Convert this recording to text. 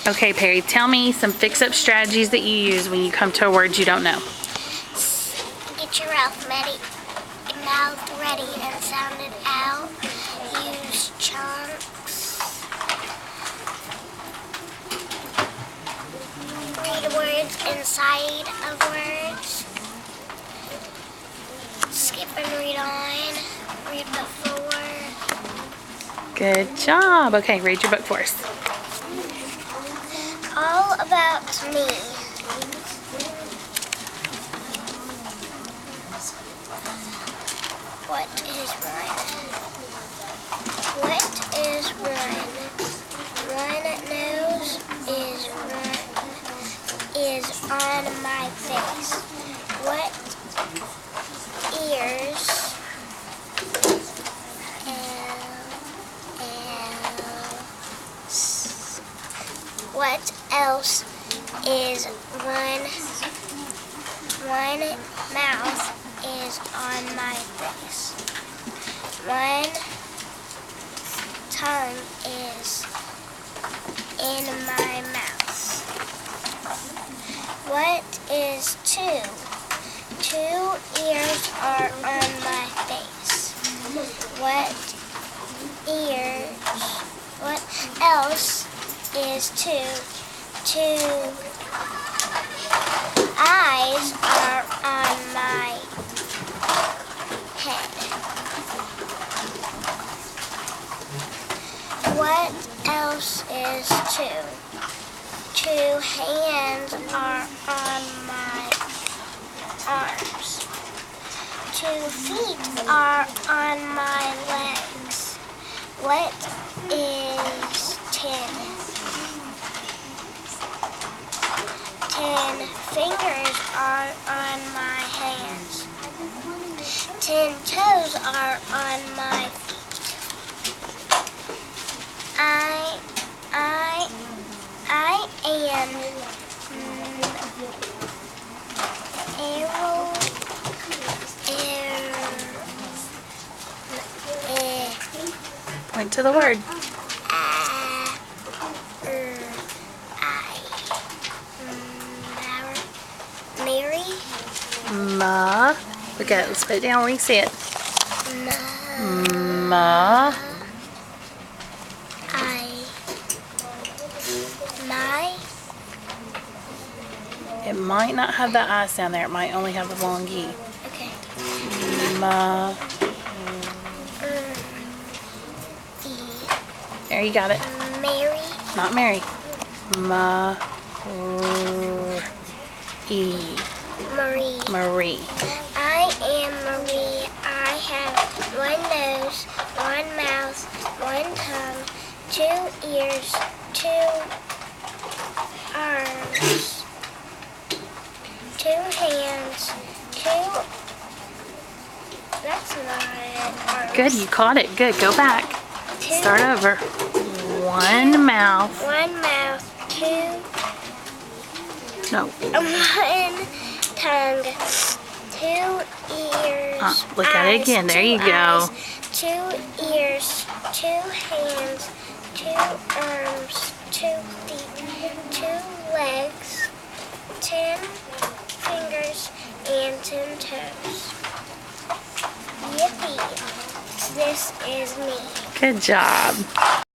Okay, Perry, tell me some fix-up strategies that you use when you come to a word you don't know. Get your mouth ready and sound it out. Use chunks. Read words inside of words. Skip and read on. Read before. Good job. Okay, read your book for us. All about me. What is run? What is run? Run nose is on my face. What ears? What else is one mouth is on my face? One tongue is in my mouth. What is two? Two ears are on my face. What else is two? Two eyes are on my head. What else is two? Two hands are on my arms. 2 feet are on my legs. What is 10? 10 fingers are on my hands. 10 toes are on my feet. I am Point to the word. Mary. Ma. Look at it. Let's put it down where you see it. Ma. It might not have the I sound there. It might only have the long E. Okay. Ma. There, you got it. Mary. Not Mary. Ma. E. Marie. Marie. I am Marie. I have one nose, one mouth, one tongue, 2 ears, 2 arms, 2 hands, 2. That's not arms. Good, you caught it. Good, go back. Start over. One mouth. One mouth, 2. No. One tongue, 2 ears. Look at it again. There you go. 2 ears, 2 hands, 2 arms, 2 feet, 2 legs, 10 fingers, and 10 toes. Yippee! This is me. Good job.